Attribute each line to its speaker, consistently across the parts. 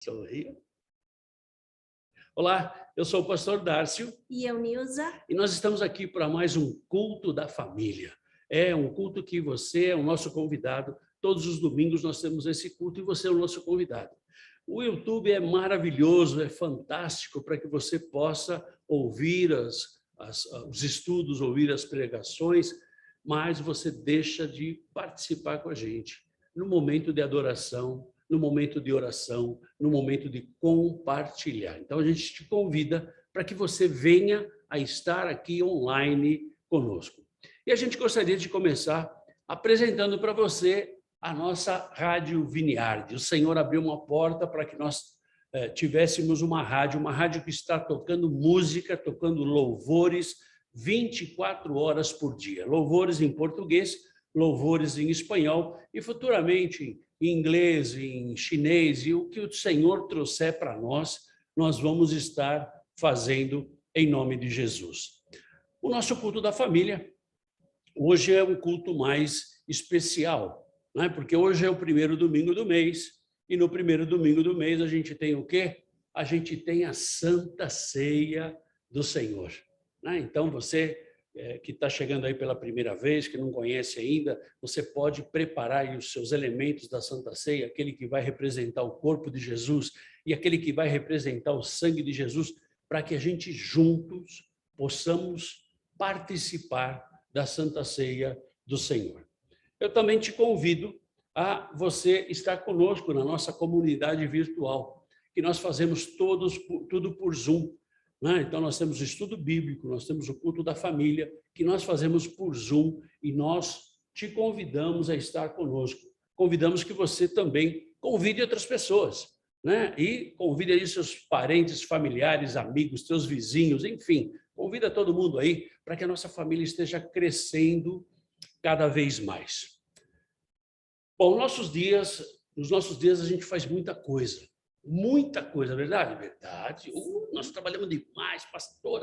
Speaker 1: Sorria. Olá, eu sou o pastor Dárcio.
Speaker 2: E eu, Nilza.
Speaker 1: E nós estamos aqui para mais um culto da família. É um culto que você é o nosso convidado. Todos os domingos nós temos esse culto e você é o nosso convidado. O YouTube é maravilhoso, é fantástico para que você possa ouvir os estudos, ouvir as pregações, mas você deixa de participar com a gente no momento de adoração, no momento de oração, no momento de compartilhar. Então, a gente te convida para que você venha a estar aqui online conosco. E a gente gostaria de começar apresentando para você a nossa Rádio Vineyard. O Senhor abriu uma porta para que nós tivéssemos uma rádio que está tocando música, tocando louvores 24 horas por dia. Louvores em português, louvores em espanhol e futuramente em inglês, em chinês, e o que o Senhor trouxer para nós, nós vamos estar fazendo em nome de Jesus. O nosso culto da família, hoje é um culto mais especial, né? Porque hoje é o primeiro domingo do mês, e no primeiro domingo do mês a gente tem o quê? A gente tem a Santa Ceia do Senhor, né? Então, você que está chegando aí pela primeira vez, que não conhece ainda, você pode preparar aí os seus elementos da Santa Ceia, aquele que vai representar o corpo de Jesus e aquele que vai representar o sangue de Jesus, para que a gente juntos possamos participar da Santa Ceia do Senhor. Eu também te convido a você estar conosco na nossa comunidade virtual, que nós fazemos tudo por Zoom. Então, nós temos o estudo bíblico, nós temos o culto da família, que nós fazemos por Zoom, e nós te convidamos a estar conosco. Convidamos que você também convide outras pessoas, né? E convide aí seus parentes, familiares, amigos, seus vizinhos, enfim, convida todo mundo aí para que a nossa família esteja crescendo cada vez mais. Bom, nos nossos dias a gente faz muita coisa, verdade? Verdade. Nós trabalhamos demais, pastor,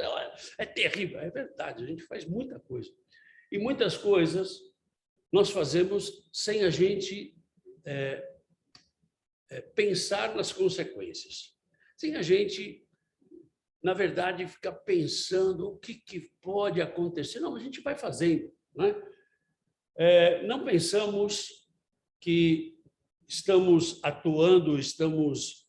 Speaker 1: é terrível. É verdade, a gente faz muita coisa. E muitas coisas nós fazemos sem a gente pensar nas consequências. Sem a gente, na verdade, ficar pensando o que pode acontecer. Não, a gente vai fazendo, né? Não pensamos que estamos atuando, estamos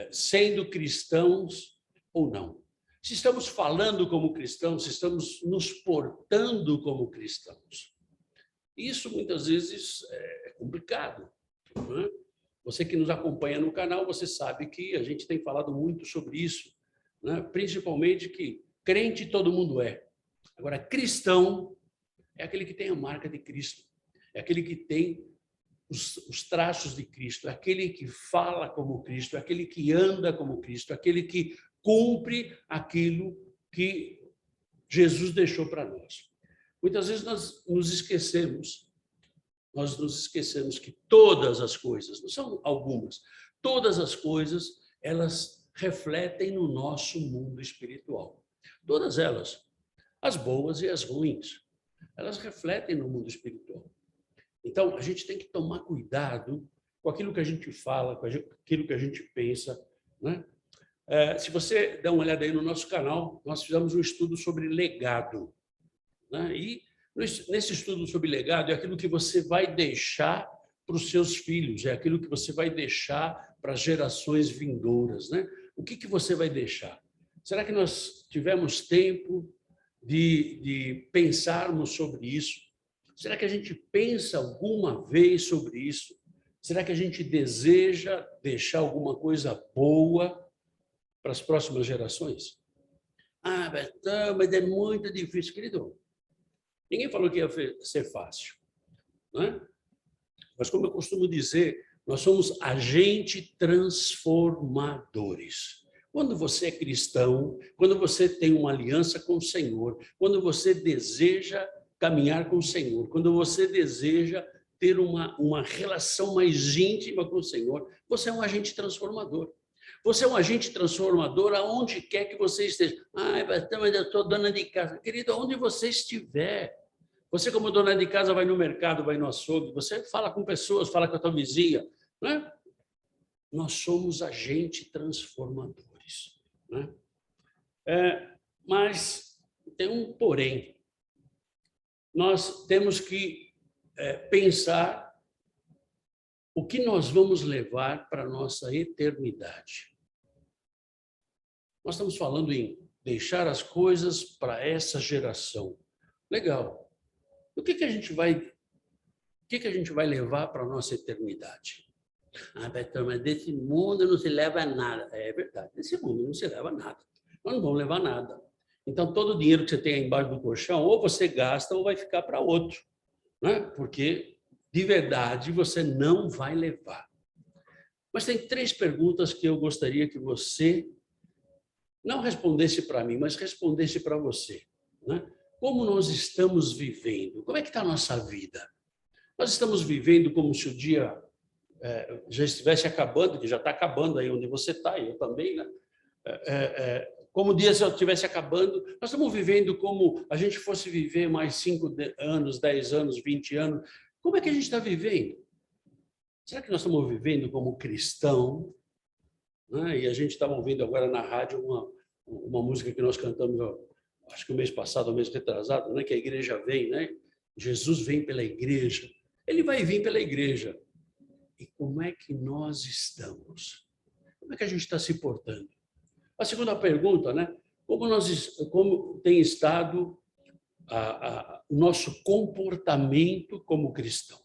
Speaker 1: sendo cristãos ou não. Se estamos falando como cristãos, se estamos nos portando como cristãos. Isso, muitas vezes, é complicado, né? Você que nos acompanha no canal, você sabe que a gente tem falado muito sobre isso, né? Principalmente que crente todo mundo é. Agora, cristão é aquele que tem a marca de Cristo, é aquele que tem os traços de Cristo, é aquele que fala como Cristo, é aquele que anda como Cristo, é aquele que cumpre aquilo que Jesus deixou para nós. Muitas vezes nós nos esquecemos que todas as coisas, não são algumas, todas as coisas, elas refletem no nosso mundo espiritual. Todas elas, as boas e as ruins, elas refletem no mundo espiritual. Então, a gente tem que tomar cuidado com aquilo que a gente fala, com aquilo que a gente pensa, né? Se você der uma olhada aí no nosso canal, nós fizemos um estudo sobre legado, né? E nesse estudo sobre legado é aquilo que você vai deixar para os seus filhos, é aquilo que você vai deixar para as gerações vindouras, né? O que você vai deixar? Será que nós tivemos tempo de pensarmos sobre isso? Será que a gente pensa alguma vez sobre isso? Será que a gente deseja deixar alguma coisa boa para as próximas gerações? Bertão, mas é muito difícil, querido. Ninguém falou que ia ser fácil, né? Mas, como eu costumo dizer, nós somos agentes transformadores. Quando você é cristão, quando você tem uma aliança com o Senhor, quando você deseja caminhar com o Senhor, quando você deseja ter uma relação mais íntima com o Senhor, você é um agente transformador. Você é um agente transformador aonde quer que você esteja. Mas eu sou dona de casa. Querido, aonde você estiver. Você, como dona de casa, vai no mercado, vai no açougue, você fala com pessoas, fala com a tua vizinha, né? nós somos agentes transformadores, né? Mas tem um porém. Nós temos que pensar o que nós vamos levar para a nossa eternidade. Nós estamos falando em deixar as coisas para essa geração. Legal. O que a gente vai levar para a nossa eternidade? Pastor, mas desse mundo não se leva nada. É verdade, desse mundo não se leva nada. Nós não vamos levar nada. Então, todo o dinheiro que você tem aí embaixo do colchão, ou você gasta ou vai ficar para outro, né? Porque, de verdade, você não vai levar. Mas tem 3 perguntas que eu gostaria que você não respondesse para mim, mas respondesse para você, né? Como nós estamos vivendo? Como é que está a nossa vida? Nós estamos vivendo como se o dia já estivesse acabando, que já está acabando aí onde você está, e eu também, né? Como o dia já estivesse acabando, nós estamos vivendo como a gente fosse viver mais 5 anos, 10 anos, 20 anos. Como é que a gente está vivendo? Será que nós estamos vivendo como cristão? Né? E a gente estava ouvindo agora na rádio uma música que nós cantamos, acho que o mês passado, o mês retrasado, né? Que a igreja vem, né? Jesus vem pela igreja. Ele vai vir pela igreja. E como é que nós estamos? Como é que a gente está se portando? A segunda pergunta, né? Como tem estado o nosso comportamento como cristão?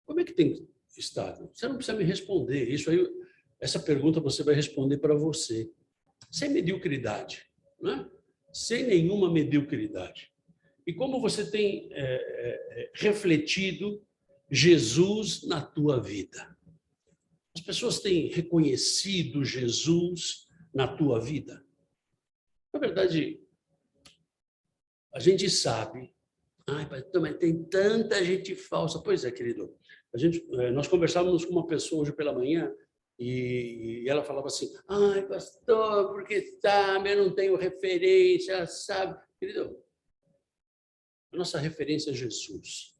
Speaker 1: Como é que tem estado? Você não precisa me responder. Essa pergunta você vai responder para você. Sem mediocridade, né? Sem nenhuma mediocridade. E como você tem refletido Jesus na tua vida? As pessoas têm reconhecido Jesus na tua vida? Na verdade, a gente sabe. Ai, pastor, mas tem tanta gente falsa. Pois é, querido. Nós conversávamos com uma pessoa hoje pela manhã e ela falava assim: ai, pastor, porque sabe, eu não tenho referência, sabe? Querido, a nossa referência é Jesus.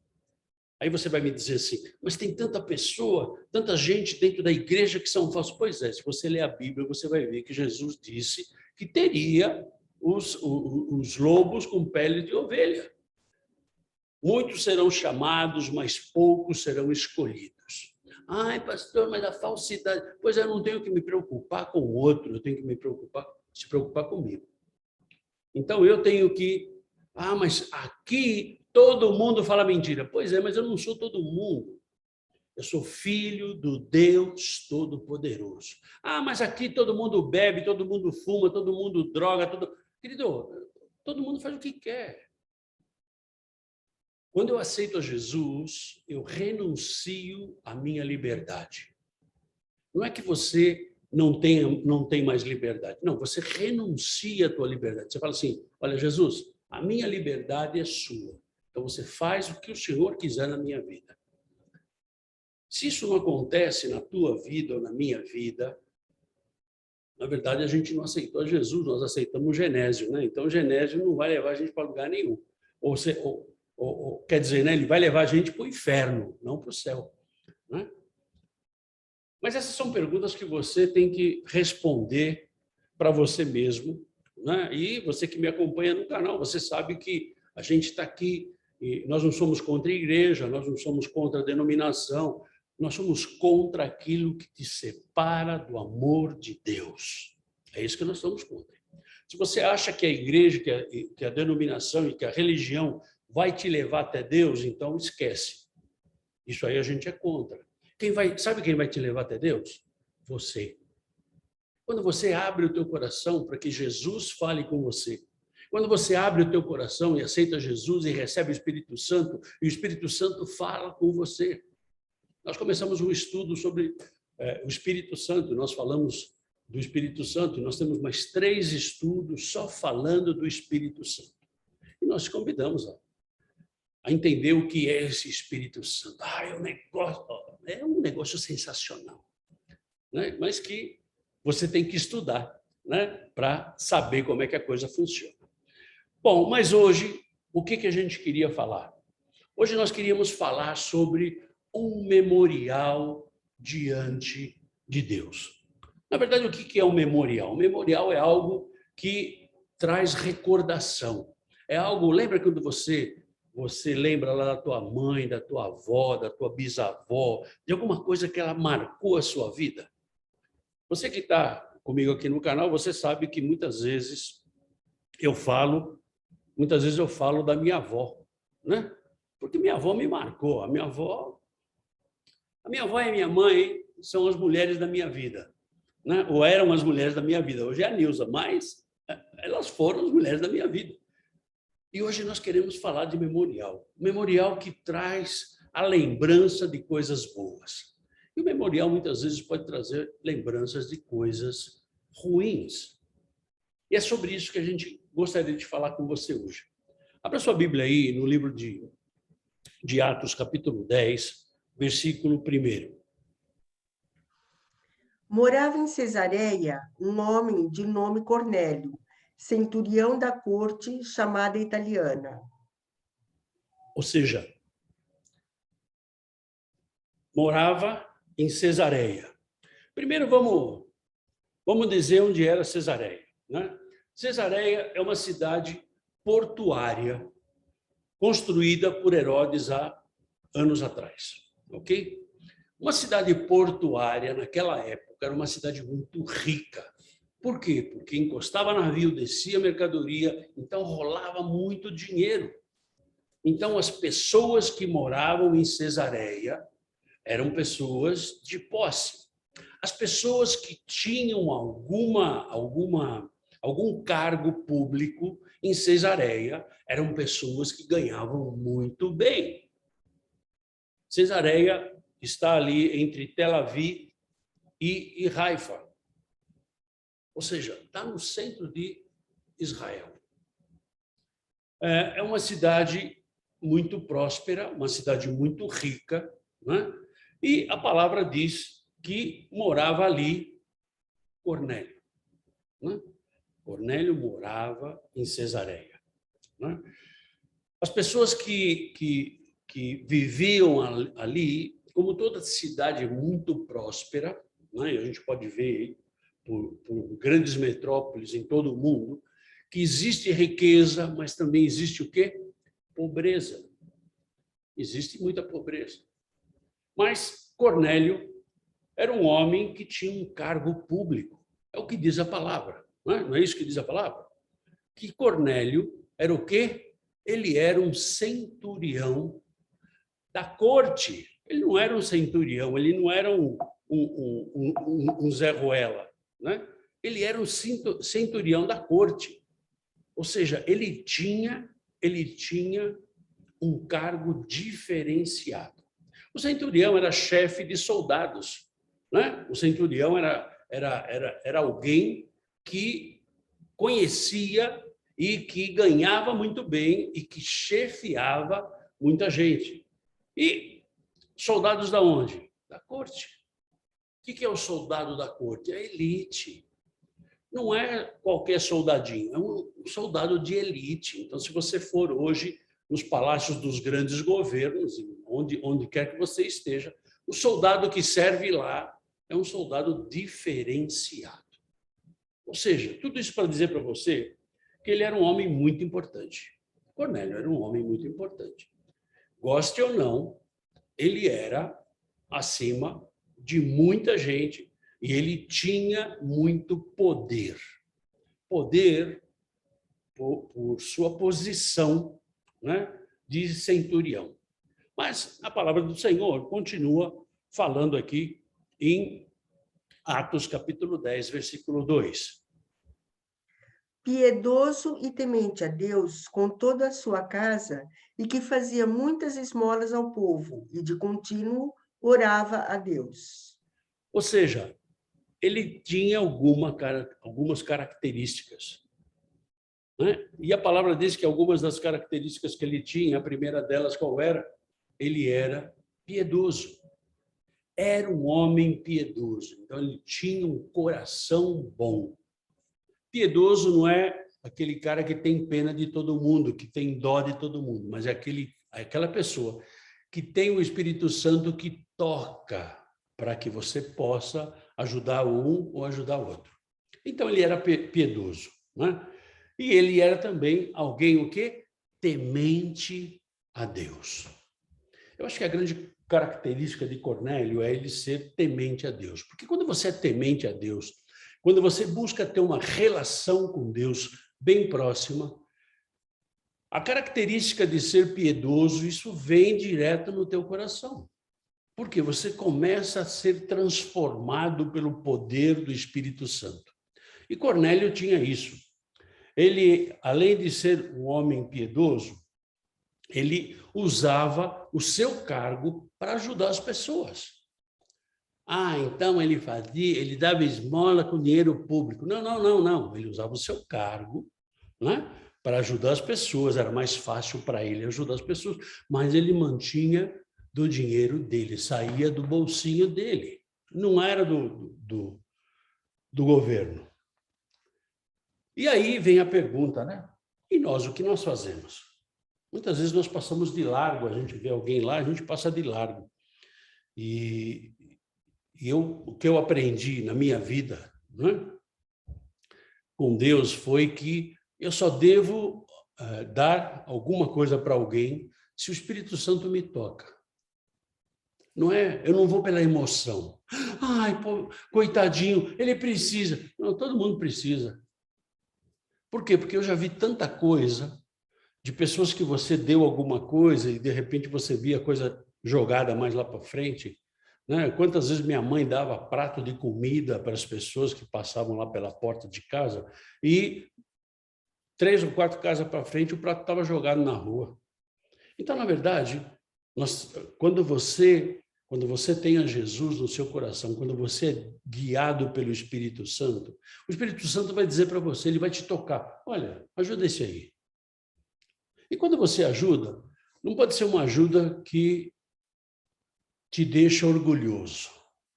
Speaker 1: Aí você vai me dizer assim, mas tem tanta pessoa, tanta gente dentro da igreja que são falsos. Pois é, se você ler a Bíblia, você vai ver que Jesus disse que teria os lobos com pele de ovelha. Muitos serão chamados, mas poucos serão escolhidos. Ai, pastor, mas a falsidade... Pois é, eu não tenho que me preocupar com o outro, eu tenho que se preocupar comigo. Então, eu tenho que... mas aqui todo mundo fala mentira. Pois é, mas eu não sou todo mundo. Eu sou filho do Deus Todo-Poderoso. Mas aqui todo mundo bebe, todo mundo fuma, todo mundo droga, Querido, todo mundo faz o que quer. Quando eu aceito a Jesus, eu renuncio à minha liberdade. Não é que você não tem mais liberdade. Não, você renuncia à tua liberdade. Você fala assim, olha, Jesus, a minha liberdade é sua. Então, você faz o que o Senhor quiser na minha vida. Se isso não acontece na tua vida ou na minha vida, na verdade, a gente não aceitou a Jesus, nós aceitamos o Genésio, né? Então, o Genésio não vai levar a gente para lugar nenhum. Quer dizer, né? Ele vai levar a gente para o inferno, não para o céu, né? Mas essas são perguntas que você tem que responder para você mesmo, né? E você que me acompanha no canal, você sabe que a gente está aqui e nós não somos contra a igreja, nós não somos contra a denominação, nós somos contra aquilo que te separa do amor de Deus. É isso que nós somos contra. Se você acha que a igreja, que a denominação e que a religião vai te levar até Deus, então esquece. Isso aí a gente é contra. Sabe quem vai te levar até Deus? Você. Quando você abre o teu coração para que Jesus fale com você, quando você abre o teu coração e aceita Jesus e recebe o Espírito Santo, e o Espírito Santo fala com você. Nós começamos um estudo sobre o Espírito Santo, nós falamos do Espírito Santo, e nós temos mais 3 estudos só falando do Espírito Santo. E nós te convidamos a entender o que é esse Espírito Santo. É um negócio sensacional, né? Mas que você tem que estudar, né? Para saber como é que a coisa funciona. Bom, mas hoje, o que a gente queria falar? Hoje nós queríamos falar sobre um memorial diante de Deus. Na verdade, o que é um memorial? Um memorial é algo que traz recordação. É algo, lembra quando você lembra lá da tua mãe, da tua avó, da tua bisavó, de alguma coisa que ela marcou a sua vida? Você que está comigo aqui no canal, você sabe que muitas vezes eu falo da minha avó, né? Porque minha avó me marcou. A minha avó e a minha mãe são as mulheres da minha vida, né? Ou eram as mulheres da minha vida. Hoje é a Nilza, mas elas foram as mulheres da minha vida. E hoje nós queremos falar de memorial. Memorial que traz a lembrança de coisas boas. E o memorial muitas vezes pode trazer lembranças de coisas ruins. E é sobre isso que a gente gostaria de falar com você hoje. Abra sua Bíblia aí no livro de Atos, capítulo 10, versículo 1.
Speaker 2: Morava em Cesareia um homem de nome Cornélio, centurião da corte chamada italiana.
Speaker 1: Ou seja, morava em Cesareia. Primeiro vamos dizer onde era Cesareia, né? Cesareia é uma cidade portuária construída por Herodes há anos atrás, ok? Uma cidade portuária naquela época era uma cidade muito rica. Por quê? Porque encostava navio, descia mercadoria, então rolava muito dinheiro. Então as pessoas que moravam em Cesareia eram pessoas de posse. As pessoas que tinham algum cargo público em Cesareia eram pessoas que ganhavam muito bem. Cesareia está ali entre Tel Aviv e Haifa. Ou seja, está no centro de Israel. É uma cidade muito próspera, uma cidade muito rica, né? E a palavra diz que morava ali Cornélio, né? Cornélio morava em Cesareia, né? As pessoas que viviam ali, como toda cidade muito próspera, né? E a gente pode ver por grandes metrópoles em todo o mundo, que existe riqueza, mas também existe o quê? Pobreza. Existe muita pobreza. Mas Cornélio era um homem que tinha um cargo público. É o que diz a palavra, não é isso que diz a palavra? Que Cornélio era o quê? Ele era um centurião da corte. Ele não era um centurião, ele não era um Zé Ruela, né? Ele era um centurião da corte. Ou seja, ele tinha um cargo diferenciado. O centurião era chefe de soldados, né? O centurião era alguém que conhecia e que ganhava muito bem e que chefiava muita gente. E soldados da onde? Da corte. O que é o soldado da corte? É a elite. Não é qualquer soldadinho, é um soldado de elite. Então, se você for hoje nos palácios dos grandes governos, onde quer que você esteja, o soldado que serve lá é um soldado diferenciado. Ou seja, tudo isso para dizer para você que ele era um homem muito importante. Cornélio era um homem muito importante. Goste ou não, ele era acima de muita gente e ele tinha muito poder. Poder por sua posição, né, de centurião. Mas a palavra do Senhor continua falando aqui em Atos capítulo 10, versículo 2.
Speaker 2: Piedoso e temente a Deus com toda a sua casa, e que fazia muitas esmolas ao povo, e de contínuo orava a Deus.
Speaker 1: Ou seja, ele tinha algumas características, né? E a palavra diz que algumas das características que ele tinha, a primeira delas qual era? Ele era piedoso. Era um homem piedoso. Então, ele tinha um coração bom. Piedoso não é aquele cara que tem pena de todo mundo, que tem dó de todo mundo, mas é aquela pessoa que tem o Espírito Santo que toca para que você possa ajudar um ou ajudar o outro. Então, ele era piedoso, né? E ele era também alguém, o quê? Temente a Deus. Eu acho que a grande característica de Cornélio é ele ser temente a Deus. Porque quando você é temente a Deus, quando você busca ter uma relação com Deus bem próxima, a característica de ser piedoso, isso vem direto no teu coração. Porque você começa a ser transformado pelo poder do Espírito Santo. E Cornélio tinha isso. Ele, além de ser um homem piedoso, ele usava o seu cargo para ajudar as pessoas. Ah, então ele dava esmola com dinheiro público. Não. Ele usava o seu cargo, né, para ajudar as pessoas. Era mais fácil para ele ajudar as pessoas, mas ele mantinha do dinheiro dele, saía do bolsinho dele. Não era do governo. E aí vem a pergunta, né? E nós, o que nós fazemos? Muitas vezes nós passamos de largo, a gente vê alguém lá, a gente passa de largo. E o que eu aprendi na minha vida, né, com Deus foi que eu só devo dar alguma coisa para alguém se o Espírito Santo me toca. Não é? Eu não vou pela emoção. Ai, pô, coitadinho, ele precisa. Não, todo mundo precisa. Por quê? Porque eu já vi tanta coisa de pessoas que você deu alguma coisa e, de repente, você via a coisa jogada mais lá para frente, né? Quantas vezes minha mãe dava prato de comida para as pessoas que passavam lá pela porta de casa e 3 ou 4 casas para frente o prato estava jogado na rua. Então, na verdade, quando você tem a Jesus no seu coração, quando você é guiado pelo Espírito Santo, o Espírito Santo vai dizer para você, ele vai te tocar. Olha, ajuda esse aí. E quando você ajuda, não pode ser uma ajuda que te deixa orgulhoso.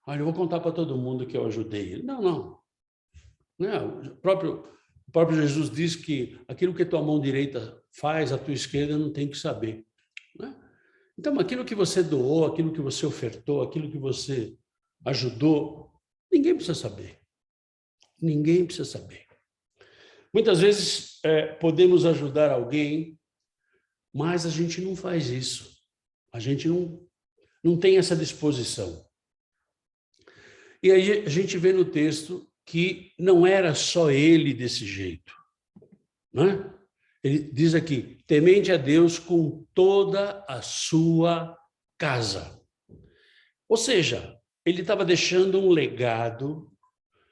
Speaker 1: Olha, eu vou contar para todo mundo que eu ajudei ele. Não. O próprio Jesus diz que aquilo que a tua mão direita faz, a tua esquerda não tem que saber. Né? Então, aquilo que você doou, aquilo que você ofertou, aquilo que você ajudou, ninguém precisa saber. Ninguém precisa saber. Muitas vezes podemos ajudar alguém, mas a gente não faz isso. A gente não tem essa disposição. E aí a gente vê no texto que não era só ele desse jeito. Né? Ele diz aqui, temente a Deus com toda a sua casa. Ou seja, ele estava deixando um legado,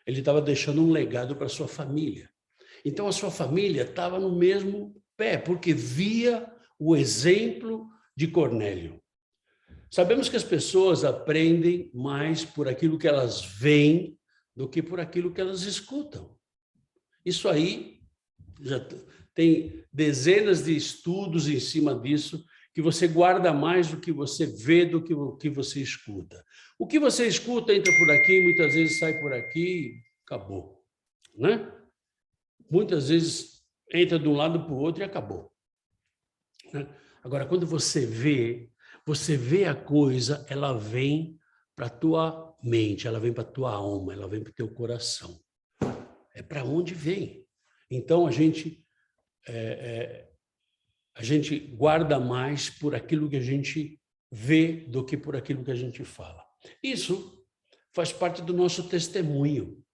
Speaker 1: para a sua família. Então, a sua família estava no mesmo pé, porque via o exemplo de Cornélio. Sabemos que as pessoas aprendem mais por aquilo que elas veem do que por aquilo que elas escutam. Isso aí já tem dezenas de estudos em cima disso, que você guarda mais do que você vê do que o que você escuta. O que você escuta entra por aqui, muitas vezes sai por aqui e acabou. Né? Muitas vezes entra de um lado para o outro e acabou. Né? Agora, quando você vê a coisa, ela vem para a tua mente, ela vem para a tua alma, ela vem para o teu coração. É para onde vem. Então, a gente guarda mais por aquilo que a gente vê do que por aquilo que a gente fala. Isso faz parte do nosso testemunho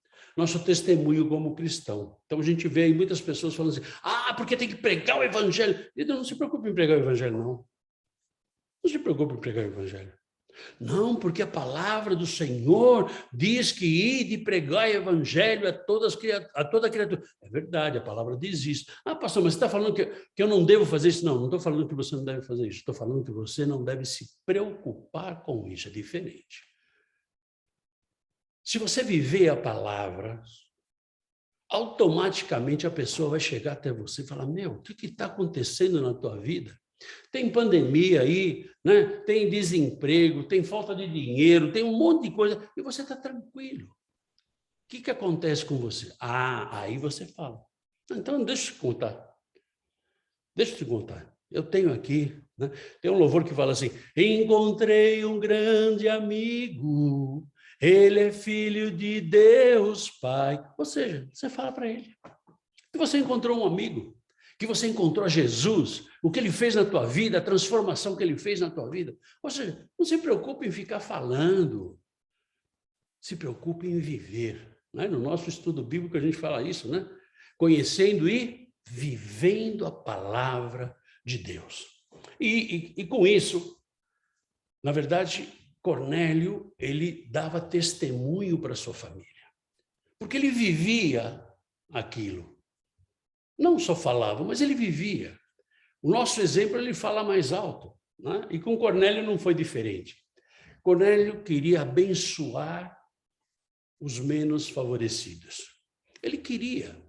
Speaker 1: como cristão. Então, a gente vê aí muitas pessoas falando assim, porque tem que pregar o evangelho. E não se preocupe em pregar o evangelho, não. Não se preocupe em pregar o evangelho. Não, porque a palavra do Senhor diz que ide e pregar o evangelho a toda criatura. É verdade, a palavra diz isso. Pastor, mas você está falando que eu não devo fazer isso? Não estou falando que você não deve fazer isso. Estou falando que você não deve se preocupar com isso. É diferente. Se você viver a palavra, automaticamente a pessoa vai chegar até você e falar, o que está acontecendo na tua vida? Tem pandemia aí, né? Tem desemprego, tem falta de dinheiro, tem um monte de coisa, e você está tranquilo. O que acontece com você? Aí você fala. Então, deixa eu te contar. Eu tenho aqui, né? Tem um louvor que fala assim: encontrei um grande amigo, ele é filho de Deus Pai. Ou seja, você fala para ele que você encontrou um amigo, que você encontrou Jesus, o que ele fez na tua vida, a transformação que ele fez na tua vida. Ou seja, não se preocupe em ficar falando, se preocupe em viver. Né? No nosso estudo bíblico a gente fala isso, né? Conhecendo e vivendo a palavra de Deus. E com isso, na verdade, Cornélio, ele dava testemunho para sua família, porque ele vivia aquilo. Não só falava, mas ele vivia. O nosso exemplo, ele fala mais alto, né? E com Cornélio não foi diferente. Cornélio queria abençoar os menos favorecidos. Ele queria.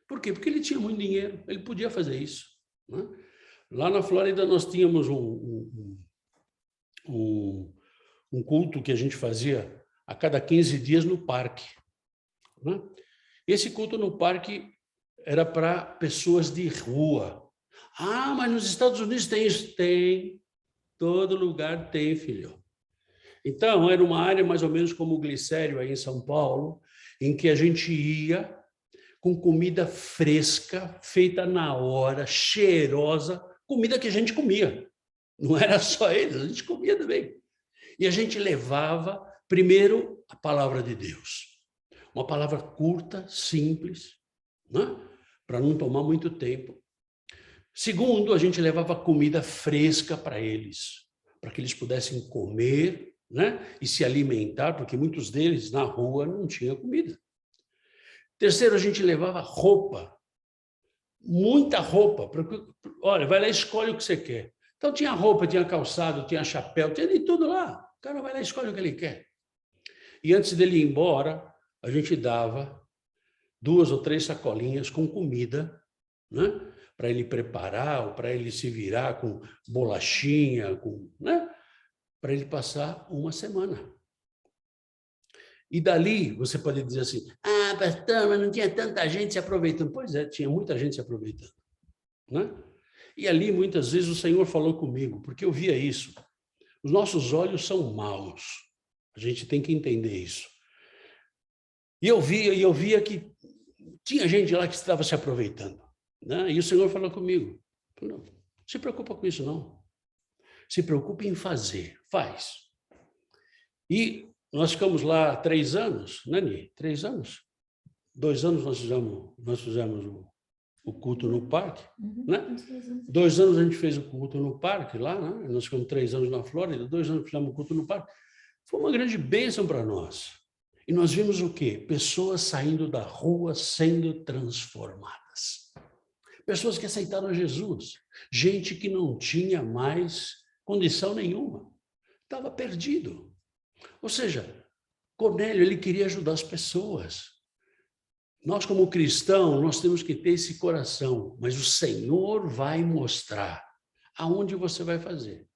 Speaker 1: Por quê? Porque ele tinha muito dinheiro, ele podia fazer isso, né? Lá na Flórida nós tínhamos um culto que a gente fazia a cada 15 dias no parque, né? Esse culto no parque era para pessoas de rua. Ah, mas nos Estados Unidos tem isso? Tem. Todo lugar tem, filho. Então, era uma área mais ou menos como o Glicério, aí em São Paulo, em que a gente ia com comida fresca, feita na hora, cheirosa, comida que a gente comia. Não era só eles, a gente comia também. E a gente levava, primeiro, a palavra de Deus. Uma palavra curta, simples, né? Para não tomar muito tempo. Segundo, a gente levava comida fresca para eles, para que eles pudessem comer, né? E se alimentar, porque muitos deles na rua não tinham comida. Terceiro, a gente levava roupa, muita roupa. Olha, vai lá e escolhe o que você quer. Então tinha roupa, tinha calçado, tinha chapéu, tinha de tudo lá. O cara vai lá e escolhe o que ele quer. E antes dele ir embora, a gente dava 2 ou 3 sacolinhas com comida, né? Para ele preparar, ou para ele se virar com bolachinha, né? Para ele passar uma semana. E dali você pode dizer assim: ah, pastor, mas não tinha tanta gente se aproveitando. Pois é, tinha muita gente se aproveitando, né? E ali muitas vezes o Senhor falou comigo, porque eu via isso. Os nossos olhos são maus. A gente tem que entender isso. E eu via que tinha gente lá que estava se aproveitando, né? E o Senhor falou comigo: não se preocupa com isso, não. Se preocupe em fazer. Faz. E nós ficamos lá 3 anos, né, Ni? 3 anos? 2 anos nós fizemos o culto no parque, né? 2 anos a gente fez o culto no parque lá, né? Nós ficamos 3 anos na Flórida, 2 anos fizemos o culto no parque. Foi uma grande bênção para nós. E nós vimos o quê? Pessoas saindo da rua sendo transformadas. Pessoas que aceitaram Jesus. Gente que não tinha mais condição nenhuma. Estava perdido. Ou seja, Cornélio, ele queria ajudar as pessoas. Nós, como cristãos, nós temos que ter esse coração, mas o Senhor vai mostrar aonde você vai fazer.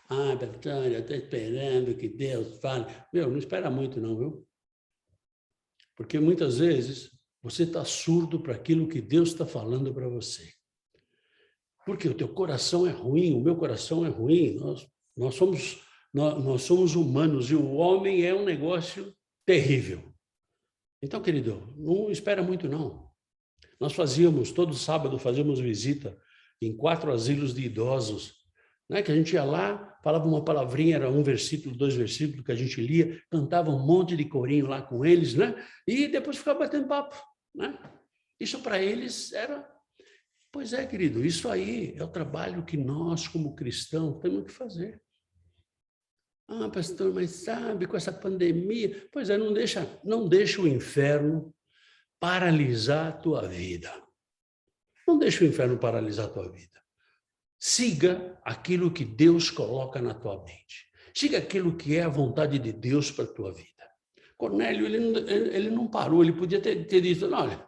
Speaker 1: Ah, Betânia, eu estou esperando que Deus fale. Meu, não espera muito não, viu? Porque muitas vezes você está surdo para aquilo que Deus está falando para você. Porque o teu coração é ruim, o meu coração é ruim, nós somos humanos e o homem é um negócio terrível. Então, querido, não espera muito, não. Nós todo sábado fazíamos visita em 4 asilos de idosos, né? Que a gente ia lá, falava uma palavrinha, era 1 versículo, 2 versículos que a gente lia, cantava um monte de corinho lá com eles, né? E depois ficava batendo papo, né? Isso para eles era... Pois é, querido, isso aí é o trabalho que nós, como cristãos, temos que fazer. Ah, pastor, mas sabe, com essa pandemia... Pois é, não deixa o inferno paralisar a tua vida. Não deixa o inferno paralisar a tua vida. Siga aquilo que Deus coloca na tua mente. Siga aquilo que é a vontade de Deus para a tua vida. Cornélio, ele não parou, ele podia ter dito: olha,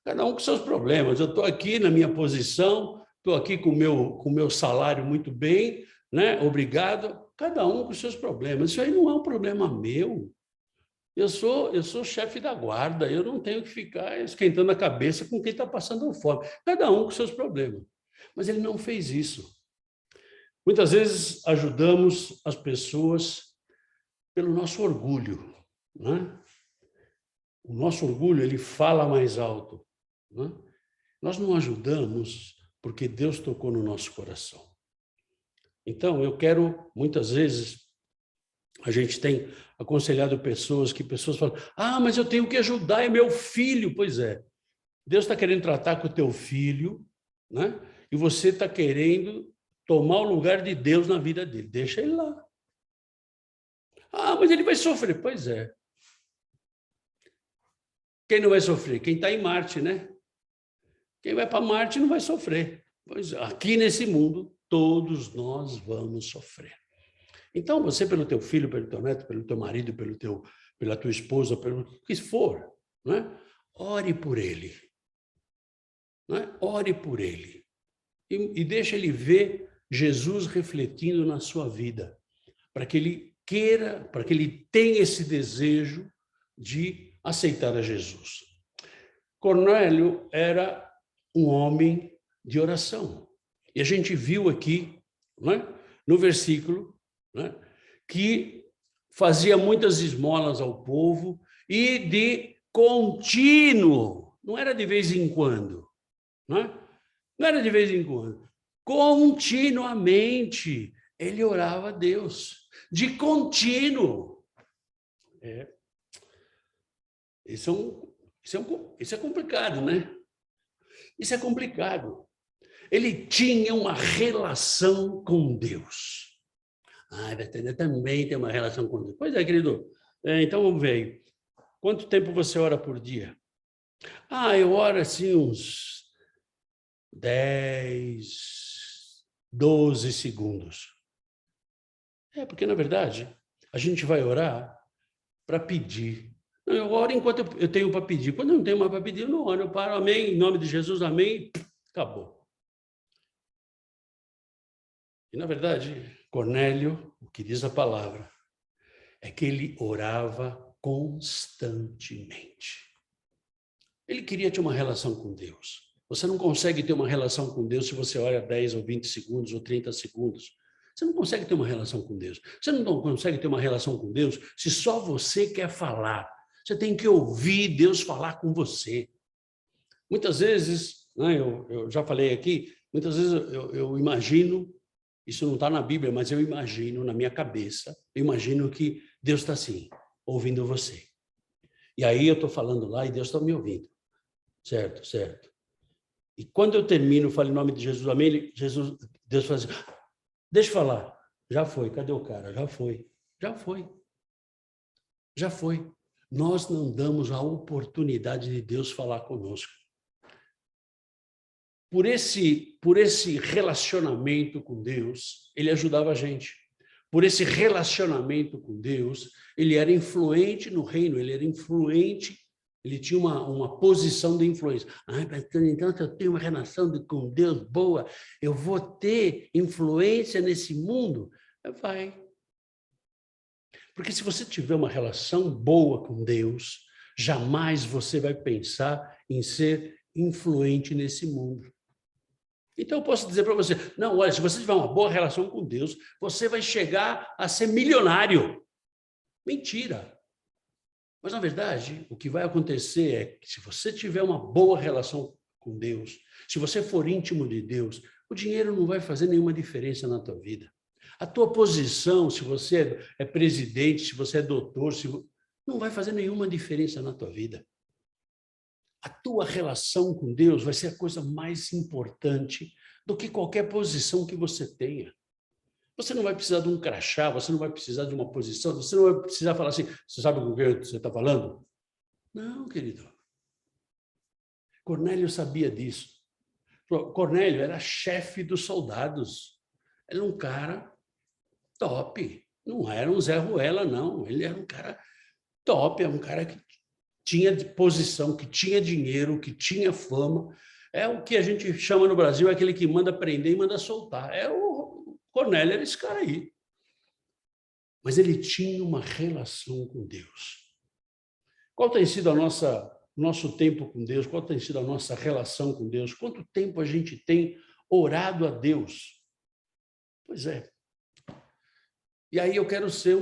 Speaker 1: cada um com seus problemas, eu estou aqui na minha posição, estou aqui com o meu salário muito bem, né? Obrigado. Cada um com seus problemas. Isso aí não é um problema meu. Eu sou chefe da guarda, eu não tenho que ficar esquentando a cabeça com quem está passando fome. Cada um com seus problemas. Mas ele não fez isso. Muitas vezes ajudamos as pessoas pelo nosso orgulho, né? O nosso orgulho, ele fala mais alto, né? Nós não ajudamos porque Deus tocou no nosso coração. Então, eu quero, muitas vezes, a gente tem aconselhado pessoas falam, mas eu tenho que ajudar, é meu filho. Pois é, Deus está querendo tratar com o teu filho, né? E você está querendo tomar o lugar de Deus na vida dele. Deixa ele lá. Mas ele vai sofrer. Pois é. Quem não vai sofrer? Quem está em Marte, né? Quem vai para Marte não vai sofrer. Pois é. Aqui nesse mundo, todos nós vamos sofrer. Então, você, pelo teu filho, pelo teu neto, pelo teu marido, pela tua esposa, pelo que for, né? Ore por ele. Né? Ore por ele. E deixa ele ver Jesus refletindo na sua vida, para que ele queira, para que ele tenha esse desejo de aceitar a Jesus. Cornélio era um homem de oração. E a gente viu aqui, né, no versículo, né, que fazia muitas esmolas ao povo e de contínuo, não era de vez em quando, né? Não era de vez em quando. Continuamente ele orava a Deus. De contínuo. Isso é complicado, né? Isso é complicado. Ele tinha uma relação com Deus. Você também tem uma relação com Deus. Pois é, querido. Então vamos ver aí. Quanto tempo você ora por dia? Eu oro assim uns 10, 12 segundos. Porque, na verdade, a gente vai orar para pedir. Eu oro enquanto eu tenho para pedir. Quando eu não tenho mais para pedir, eu não oro. Eu paro, amém, em nome de Jesus, amém, acabou. E, na verdade, Cornélio, o que diz a palavra, é que ele orava constantemente. Ele queria ter uma relação com Deus. Você não consegue ter uma relação com Deus se você ora 10 ou 20 segundos ou 30 segundos. Você não consegue ter uma relação com Deus. Você não consegue ter uma relação com Deus se só você quer falar. Você tem que ouvir Deus falar com você. Muitas vezes, né, eu já falei aqui, muitas vezes eu imagino, isso não está na Bíblia, mas eu imagino na minha cabeça, eu imagino que Deus está assim, ouvindo você. E aí eu estou falando lá e Deus está me ouvindo. Certo, certo. E quando eu termino, falo em nome de Jesus, amém, Deus fala assim, deixa eu falar. Já foi, cadê o cara? Já foi. Nós não damos a oportunidade de Deus falar conosco. Por esse relacionamento com Deus, ele ajudava a gente. Por esse relacionamento com Deus, ele era influente no reino, ele era influente. Ele tinha uma posição de influência. Pastor, então, se eu tenho uma relação com Deus boa, eu vou ter influência nesse mundo? Vai. Porque se você tiver uma relação boa com Deus, jamais você vai pensar em ser influente nesse mundo. Então, eu posso dizer para você, não, olha, se você tiver uma boa relação com Deus, você vai chegar a ser milionário. Mentira. Mas, na verdade, o que vai acontecer é que se você tiver uma boa relação com Deus, se você for íntimo de Deus, o dinheiro não vai fazer nenhuma diferença na tua vida. A tua posição, se você é presidente, se você é doutor, não vai fazer nenhuma diferença na tua vida. A tua relação com Deus vai ser a coisa mais importante do que qualquer posição que você tenha. Você não vai precisar de um crachá, você não vai precisar de uma posição, você não vai precisar falar assim, você sabe com o que você está falando? Não, querido. Cornélio sabia disso. Cornélio era chefe dos soldados. Era um cara top. Não era um Zé Ruela, não. Ele era um cara top, era um cara que tinha posição, que tinha dinheiro, que tinha fama. É o que a gente chama no Brasil, é aquele que manda prender e manda soltar. O Cornélio era esse cara aí. Mas ele tinha uma relação com Deus. Qual tem sido nosso tempo com Deus? Qual tem sido a nossa relação com Deus? Quanto tempo a gente tem orado a Deus? Pois é. E aí eu quero ser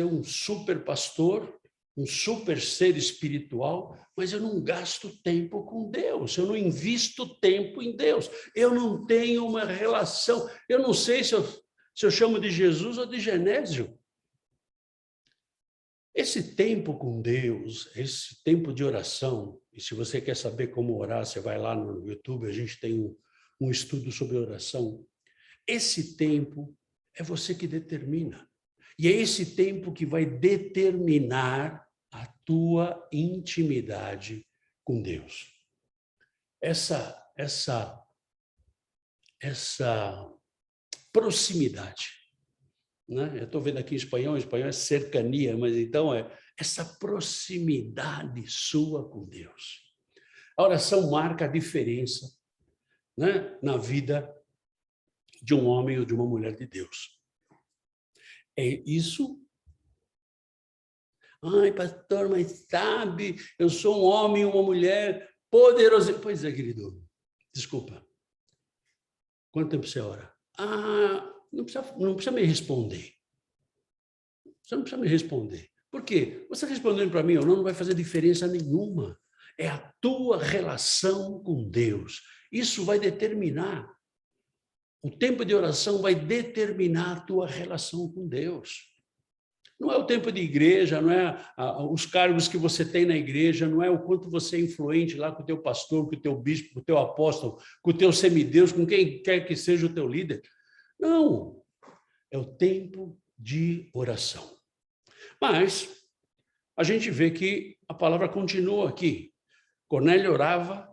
Speaker 1: um super pastor, um super ser espiritual, mas eu não gasto tempo com Deus, eu não invisto tempo em Deus, eu não tenho uma relação, eu não sei se eu chamo de Jesus ou de Genésio. Esse tempo com Deus, esse tempo de oração, e se você quer saber como orar, você vai lá no YouTube, a gente tem um estudo sobre oração. Esse tempo é você que determina. E é esse tempo que vai determinar a tua intimidade com Deus. Essa proximidade, né? Eu estou vendo aqui em espanhol é cercania, mas então é essa proximidade sua com Deus. A oração marca a diferença, né, na vida de um homem ou de uma mulher de Deus. É isso. Ai, pastor, mas sabe, eu sou um homem e uma mulher poderosa. Pois é, querido, desculpa. Quanto tempo você ora? Não precisa me responder. Você não precisa me responder. Por quê? Você respondendo para mim ou não vai fazer diferença nenhuma. É a tua relação com Deus. Isso vai determinar. O tempo de oração vai determinar a tua relação com Deus. Não é o tempo de igreja, não é os cargos que você tem na igreja, não é o quanto você é influente lá com o teu pastor, com o teu bispo, com o teu apóstolo, com o teu semideus, com quem quer que seja o teu líder. Não, é o tempo de oração. Mas a gente vê que a palavra continua aqui. Cornélio orava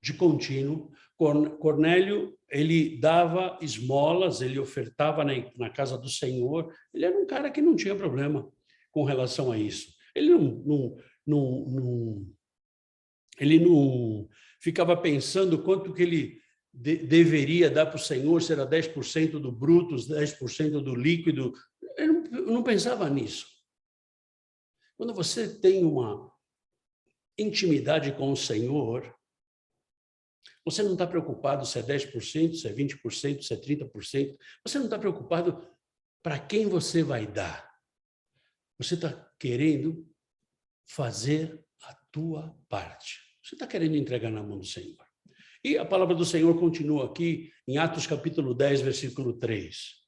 Speaker 1: de contínuo. Cornélio, ele dava esmolas, ele ofertava na casa do Senhor. Ele era um cara que não tinha problema com relação a isso. Ele não ficava pensando quanto que ele deveria dar para o Senhor, se era 10% do bruto, 10% do líquido. Ele não pensava nisso. Quando você tem uma intimidade com o Senhor, você não está preocupado se é 10%, se é 20%, se é 30%. Você não está preocupado para quem você vai dar. Você está querendo fazer a tua parte. Você está querendo entregar na mão do Senhor. E a palavra do Senhor continua aqui em Atos capítulo 10, versículo 3.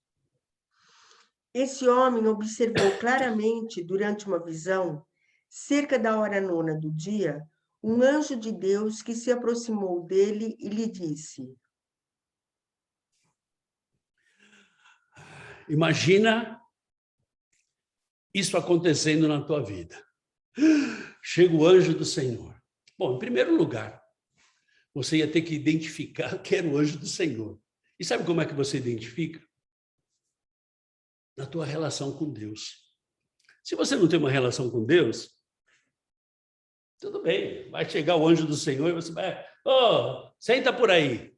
Speaker 2: Esse homem observou claramente, durante uma visão, cerca da hora 9ª do dia, um anjo de Deus que se aproximou dele e lhe disse:
Speaker 1: Imagina isso acontecendo na tua vida. Chega o anjo do Senhor. Bom, em primeiro lugar, você ia ter que identificar que era o anjo do Senhor. E sabe como é que você identifica? Na tua relação com Deus. Se você não tem uma relação com Deus, tudo bem, vai chegar o anjo do Senhor e você vai, senta por aí.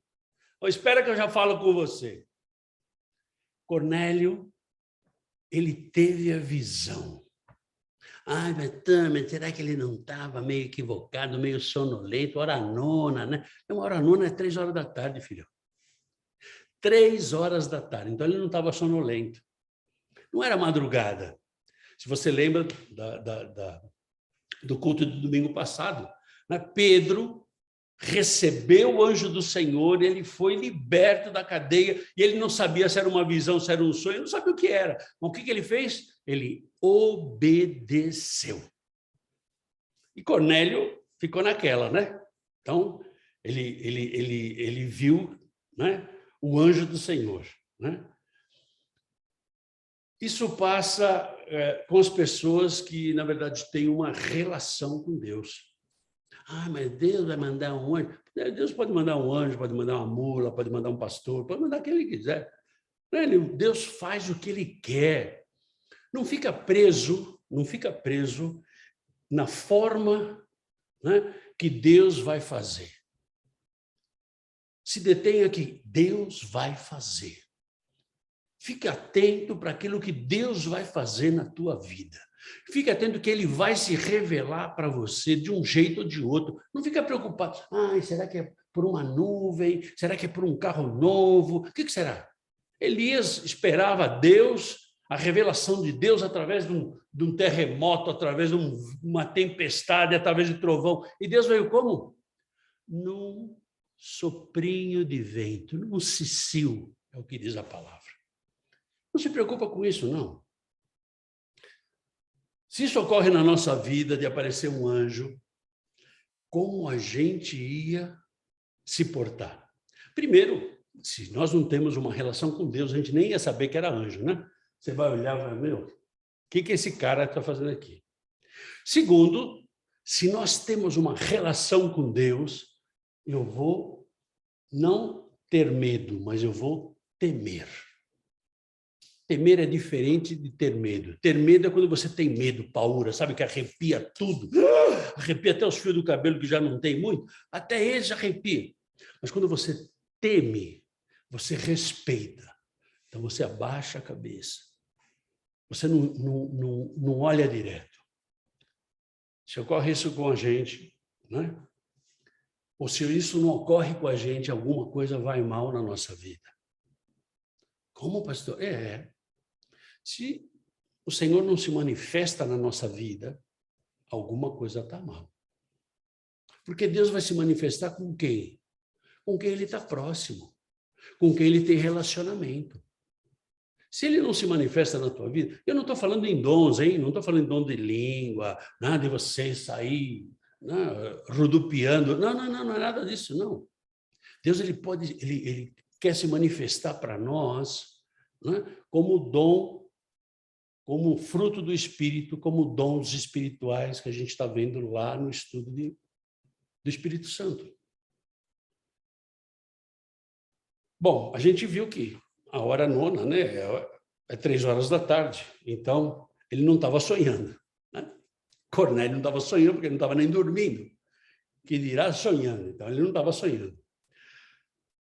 Speaker 1: Espera que eu já falo com você. Cornélio, ele teve a visão. Mas será que ele não estava meio equivocado, meio sonolento? Hora nona, né? Não, hora nona é 3 horas da tarde, filho. 3 horas da tarde. Então, ele não estava sonolento. Não era madrugada. Se você lembra do culto do domingo passado, né? Pedro recebeu o anjo do Senhor, ele foi liberto da cadeia, e ele não sabia se era uma visão, se era um sonho, ele não sabia o que era. Mas o que ele fez? Ele obedeceu. E Cornélio ficou naquela, né? Então, ele viu, né, o anjo do Senhor, né? Isso passa com as pessoas que, na verdade, têm uma relação com Deus. Mas Deus vai mandar um anjo. Deus pode mandar um anjo, pode mandar uma mula, pode mandar um pastor, pode mandar quem ele quiser. Deus faz o que ele quer. Não fica preso na forma, né, que Deus vai fazer. Se detenha que Deus vai fazer. Fique atento para aquilo que Deus vai fazer na tua vida. Fique atento que ele vai se revelar para você de um jeito ou de outro. Não fica preocupado. Será que é por uma nuvem? Será que é por um carro novo? O que será? Elias esperava Deus, a revelação de Deus através de um terremoto, através de uma tempestade, através de trovão. E Deus veio como? Num soprinho de vento, num cicio, é o que diz a palavra. Não se preocupa com isso, não. Se isso ocorre na nossa vida, de aparecer um anjo, como a gente ia se portar? Primeiro, se nós não temos uma relação com Deus, a gente nem ia saber que era anjo, né? Você vai olhar e vai, meu, o que esse cara está fazendo aqui? Segundo, se nós temos uma relação com Deus, eu vou não ter medo, mas eu vou temer. Temer é diferente de ter medo. Ter medo é quando você tem medo, paura, sabe, que arrepia tudo. Arrepia até os fios do cabelo, que já não tem muito. Até eles arrepia. Mas quando você teme, você respeita. Então, você abaixa a cabeça. Você não olha direto. Se ocorre isso com a gente, né? Ou se isso não ocorre com a gente, alguma coisa vai mal na nossa vida. Como, pastor? Se o Senhor não se manifesta na nossa vida, alguma coisa está mal. Porque Deus vai se manifestar com quem? Com quem Ele está próximo, com quem Ele tem relacionamento. Se Ele não se manifesta na tua vida, eu não estou falando em dons, hein? Não estou falando em dom de língua, nada de você sair, né, rodopiando. Não é nada disso, não. Deus, ele quer se manifestar para nós, né, como dom, como fruto do Espírito, como dons espirituais que a gente está vendo lá no estudo do Espírito Santo. Bom, a gente viu que a hora nona, né, é 3 horas da tarde, então ele não estava sonhando. Né? Cornélio não estava sonhando porque ele não estava nem dormindo, que dirá sonhando, então ele não estava sonhando.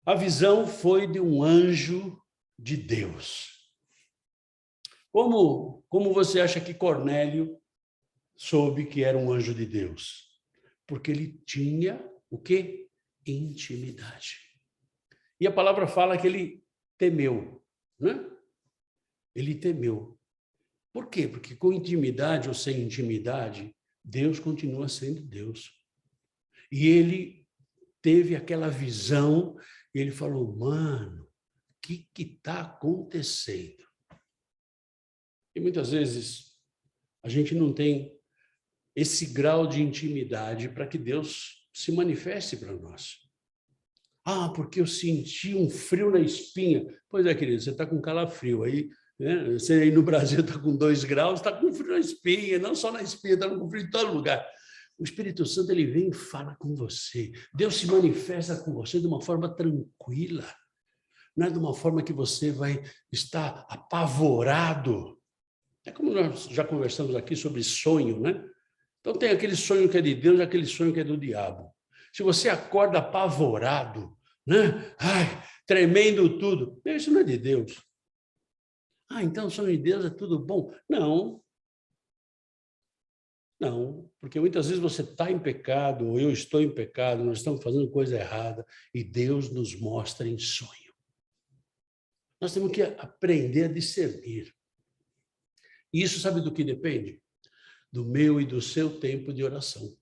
Speaker 1: A visão foi de um anjo de Deus. Como você acha que Cornélio soube que era um anjo de Deus? Porque ele tinha o quê? Intimidade. E a palavra fala que ele temeu, né? Ele temeu. Por quê? Porque com intimidade ou sem intimidade, Deus continua sendo Deus. E ele teve aquela visão e ele falou, mano, o que está acontecendo? E muitas vezes a gente não tem esse grau de intimidade para que Deus se manifeste para nós. Ah, porque eu senti um frio na espinha. Pois é, querido, você está com calafrio aí, né? Você aí no Brasil está com 2 graus, está com frio na espinha, não só na espinha, está com frio em todo lugar. O Espírito Santo, ele vem e fala com você. Deus se manifesta com você de uma forma tranquila. Não é de uma forma que você vai estar apavorado. É como nós já conversamos aqui sobre sonho, né? Então tem aquele sonho que é de Deus e aquele sonho que é do diabo. Se você acorda apavorado, né? Ai, tremendo tudo, isso não é de Deus. Ah, então o sonho de Deus é tudo bom? Não. Não, porque muitas vezes você está em pecado, ou eu estou em pecado, nós estamos fazendo coisa errada, e Deus nos mostra em sonho. Nós temos que aprender a discernir. E isso sabe do que depende? Do meu e do seu tempo de oração.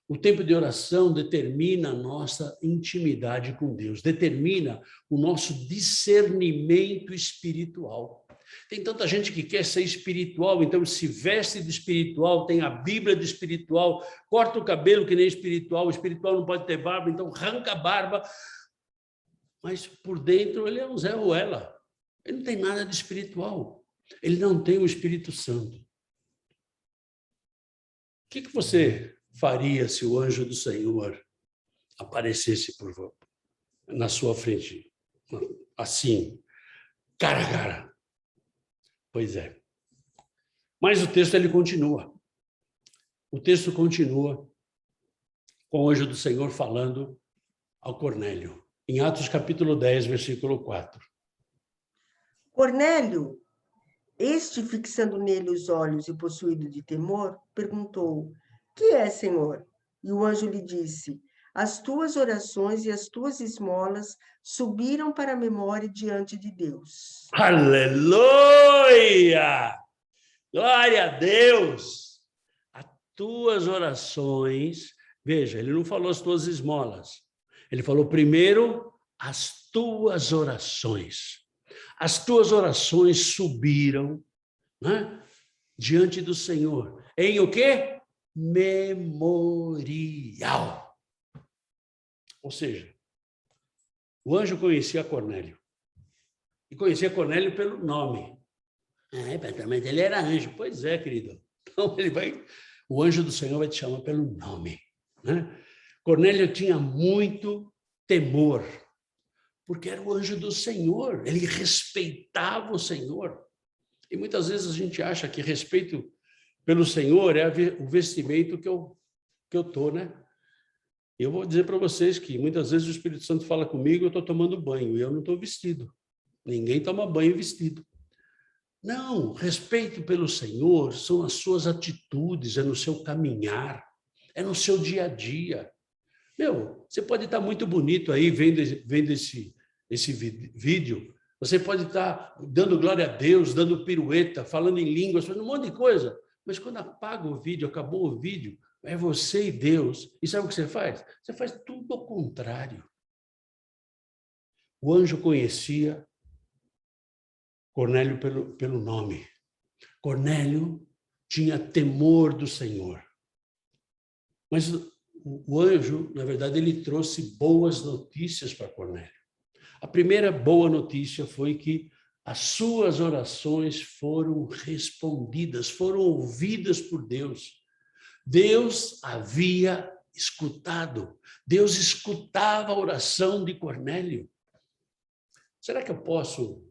Speaker 1: O tempo de oração determina a nossa intimidade com Deus, determina o nosso discernimento espiritual. Tem tanta gente que quer ser espiritual, então se veste de espiritual, tem a Bíblia de espiritual, corta o cabelo que nem espiritual, o espiritual não pode ter barba, então arranca a barba, mas por dentro ele é um Zé Ruela, ele não tem nada de espiritual, ele não tem o Espírito Santo. O que você faria se o anjo do Senhor aparecesse na sua frente, assim, cara a cara? Pois é. Mas o texto ele continua. O texto continua com o anjo do Senhor falando ao Cornélio, em Atos capítulo 10, versículo 4.
Speaker 2: Cornélio, este, fixando nele os olhos e possuído de temor, perguntou, que é, Senhor? E o anjo lhe disse, as tuas orações e as tuas esmolas subiram para a memória diante de Deus.
Speaker 1: Aleluia! Glória a Deus! As tuas orações, veja, ele não falou as tuas esmolas. Ele falou primeiro as tuas orações. As tuas orações subiram, né, diante do Senhor. Em o quê? Memorial. Ou seja, o anjo conhecia Cornélio. E conhecia Cornélio pelo nome. Mas ele era anjo. Pois é, querido. Então, o anjo do Senhor vai te chamar pelo nome, né? Cornélio tinha muito temor, porque era o anjo do Senhor. Ele respeitava o Senhor. E muitas vezes a gente acha que respeito pelo Senhor é o vestimento que eu estou, né? Eu vou dizer para vocês que muitas vezes o Espírito Santo fala comigo, eu estou tomando banho e eu não estou vestido. Ninguém toma banho vestido. Não, respeito pelo Senhor são as suas atitudes, é no seu caminhar, é no seu dia a dia. Meu, você pode estar muito bonito aí vendo esse vídeo, você pode estar dando glória a Deus, dando pirueta, falando em línguas, fazendo um monte de coisa, mas quando apaga o vídeo, acabou o vídeo, é você e Deus. E sabe o que você faz? Você faz tudo ao contrário. O anjo conhecia Cornélio pelo nome. Cornélio tinha temor do Senhor. Mas o anjo, na verdade, ele trouxe boas notícias para Cornélio. A primeira boa notícia foi que as suas orações foram respondidas, foram ouvidas por Deus. Deus havia escutado. Deus escutava a oração de Cornélio. Será que eu posso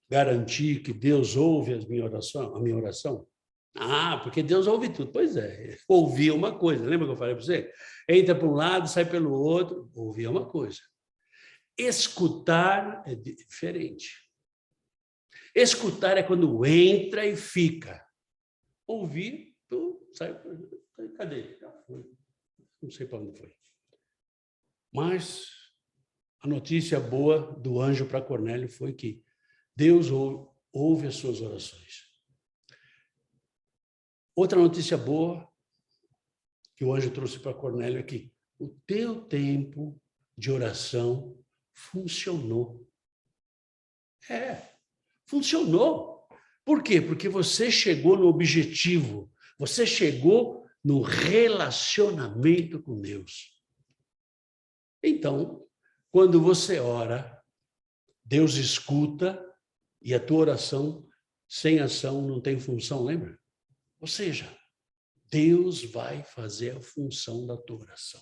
Speaker 1: garantir que Deus ouve a minha oração? Ah, porque Deus ouve tudo. Pois é, ouvir uma coisa. Lembra que eu falei para você? Entra para um lado, sai pelo outro. Ouvir é uma coisa. Escutar é diferente. Escutar é quando entra e fica. Ouvir, sai. Cadê? Não sei para onde foi. Mas a notícia boa do anjo para Cornélio foi que Deus ouve as suas orações. Outra notícia boa que o anjo trouxe para Cornélio é que o teu tempo de oração funcionou. Funcionou. Por quê? Porque você chegou no objetivo, você chegou no relacionamento com Deus. Então, quando você ora, Deus escuta e a tua oração sem ação não tem função, lembra? Ou seja, Deus vai fazer a função da tua oração.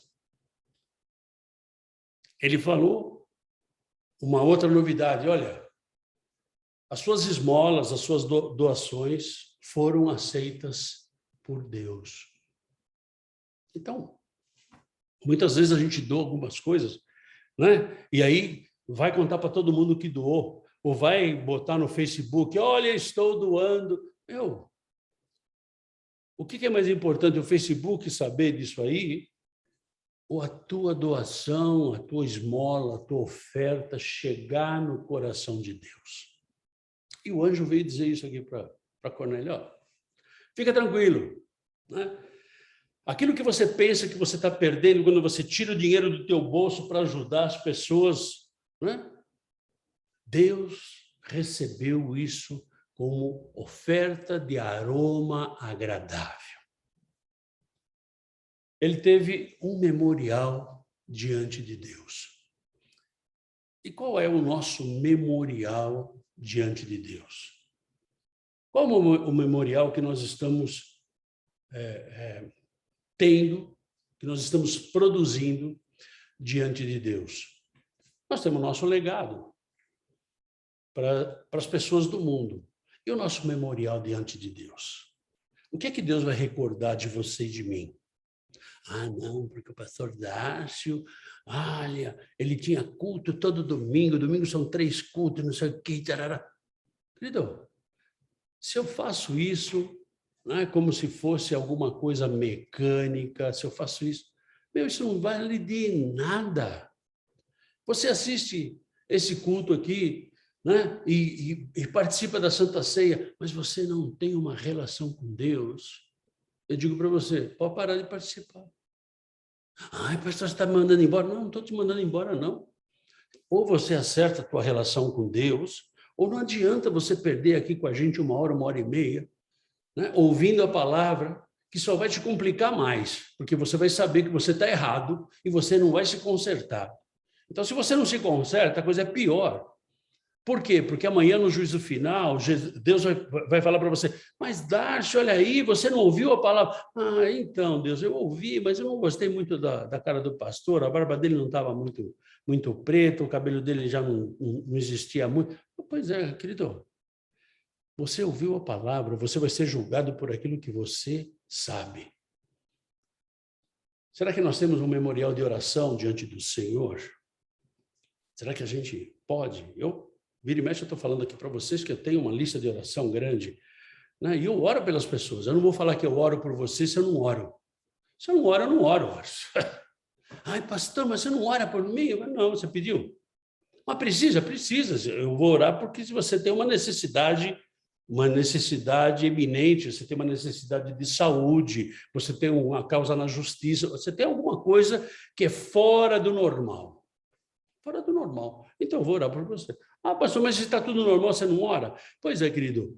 Speaker 1: Ele falou uma outra novidade, olha, as suas esmolas, as suas doações foram aceitas por Deus. Então, muitas vezes a gente doa algumas coisas, né? E aí vai contar para todo mundo que doou, ou vai botar no Facebook, olha, estou doando. O que é mais importante, o Facebook saber disso aí, ou a tua doação, a tua esmola, a tua oferta chegar no coração de Deus? E o anjo veio dizer isso aqui para Cornélio, ó, fica tranquilo, né? Aquilo que você pensa que você está perdendo quando você tira o dinheiro do teu bolso para ajudar as pessoas, né? Deus recebeu isso como oferta de aroma agradável. Ele teve um memorial diante de Deus. E qual é o nosso memorial diante de Deus? Qual é o memorial que nós estamos tendo, que nós estamos produzindo diante de Deus? Nós temos o nosso legado para as pessoas do mundo. E o nosso memorial diante de Deus? O que é que Deus vai recordar de você e de mim? Ah, não, porque o pastor Dácio, olha, ele tinha culto todo domingo, domingo são 3 cultos, não sei o que, tarará. Querido, se eu faço isso, não é como se fosse alguma coisa mecânica, se eu faço isso, Meu, isso não vale de nada. Você assiste esse culto aqui, né? E participa da Santa Ceia, mas você não tem uma relação com Deus. Eu digo para você, pode parar de participar. Ai, pastor, você está me mandando embora? Não, não estou te mandando embora, não. Ou você acerta a tua relação com Deus, ou não adianta você perder aqui com a gente 1 hora e meia, né, ouvindo a palavra, que só vai te complicar mais, porque você vai saber que você está errado e você não vai se consertar. Então, se você não se conserta, a coisa é pior. Por quê? Porque amanhã, no juízo final, Deus vai falar para você, mas Darcy, olha aí, você não ouviu a palavra? Ah, então, Deus, eu ouvi, mas eu não gostei muito da cara do pastor, a barba dele não estava muito preta, o cabelo dele já não existia muito. Pois é, querido, você ouviu a palavra, você vai ser julgado por aquilo que você sabe. Será que nós temos um memorial de oração diante do Senhor? Será que a gente pode? Vira e mexe, eu estou falando aqui para vocês que eu tenho uma lista de oração grande, né? E eu oro pelas pessoas. Eu não vou falar que eu oro por você se eu não oro. Se eu não oro, eu não oro. Ai, pastor, mas você não ora por mim? Não, você pediu. Mas precisa. Eu vou orar porque se você tem uma necessidade eminente, você tem uma necessidade de saúde, você tem uma causa na justiça, você tem alguma coisa que é fora do normal. Fora do normal. Então, eu vou orar por você. Ah, pastor, mas se está tudo normal, você não ora? Pois é, querido.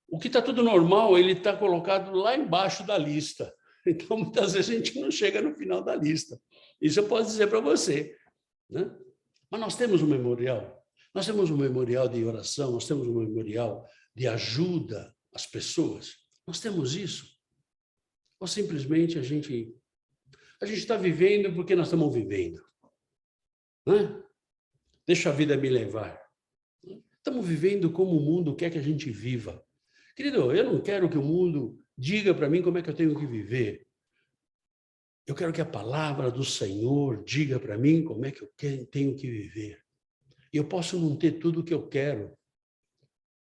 Speaker 1: O que está tudo normal, ele está colocado lá embaixo da lista. Então, muitas vezes, a gente não chega no final da lista. Isso eu posso dizer para você, né? Mas nós temos um memorial. Nós temos um memorial de oração, nós temos um memorial de ajuda às pessoas. Nós temos isso. Ou simplesmente a gente está vivendo porque nós estamos vivendo. Né? Deixa a vida me levar. Estamos vivendo como o mundo quer que a gente viva. Querido, eu não quero que o mundo diga para mim como é que eu tenho que viver. Eu quero que a palavra do Senhor diga para mim como é que eu tenho que viver. Eu posso não ter tudo o que eu quero,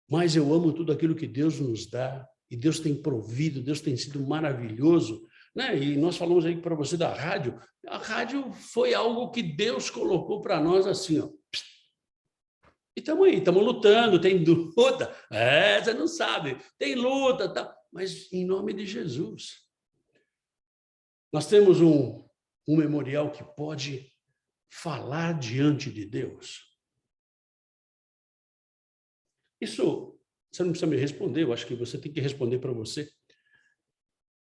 Speaker 1: mas eu amo tudo aquilo que Deus nos dá, e Deus tem provido, Deus tem sido maravilhoso, né? E nós falamos aí para você da rádio. A rádio foi algo que Deus colocou para nós assim, ó. E estamos aí, estamos lutando, tem luta. Você não sabe, tem luta, tá? Mas em nome de Jesus. Nós temos um memorial que pode falar diante de Deus. Isso, você não precisa me responder, eu acho que você tem que responder para você.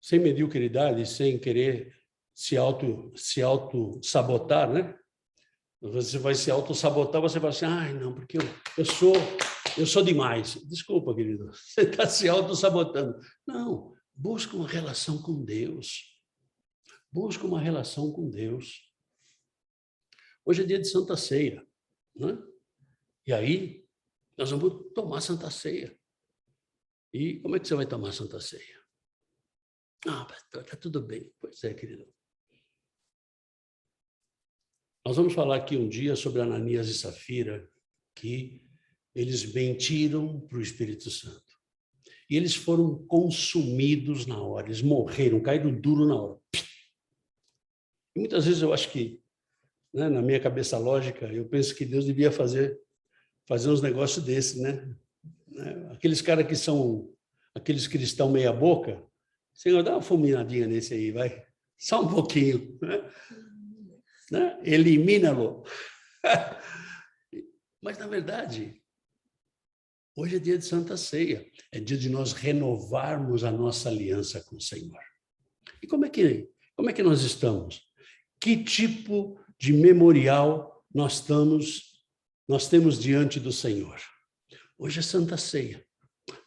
Speaker 1: Sem mediocridade, sem querer se auto-sabotar, né? Você vai se auto-sabotar, você vai assim, ai, não, porque eu sou demais. Desculpa, querido, você está se auto-sabotando. Não, busca uma relação com Deus. Busca uma relação com Deus. Hoje é dia de Santa Ceia, né? E aí, nós vamos tomar Santa Ceia. E como é que você vai tomar Santa Ceia? Ah, pastor, está tudo bem. Pois é, querido. Nós vamos falar aqui um dia sobre Ananias e Safira, que eles mentiram para o Espírito Santo. E eles foram consumidos na hora, eles morreram, caíram duro na hora. E muitas vezes eu acho que, né, na minha cabeça lógica, eu penso que Deus devia fazer uns negócios desses, né? Aqueles caras que são, aqueles cristãos meia boca, Senhor, dá uma fulminadinha nesse aí, vai. Só um pouquinho, né? Elimina-lo. Mas, na verdade, hoje é dia de Santa Ceia. É dia de nós renovarmos a nossa aliança com o Senhor. E como é que nós estamos? Que tipo de memorial nós temos diante do Senhor? Hoje é Santa Ceia.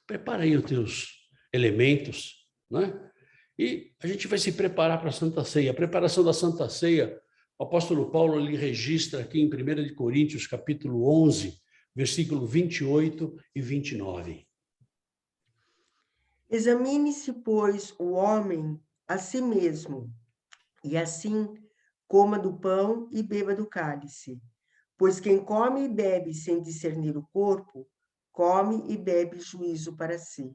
Speaker 1: Prepara aí os teus elementos, né? E a gente vai se preparar para a Santa Ceia. A preparação da Santa Ceia, o apóstolo Paulo ele registra aqui em 1 Coríntios, capítulo 11, versículo 28 e 29.
Speaker 2: Examine-se, pois, o homem a si mesmo, e assim coma do pão e beba do cálice. Pois quem come e bebe sem discernir o corpo, come e bebe juízo para si.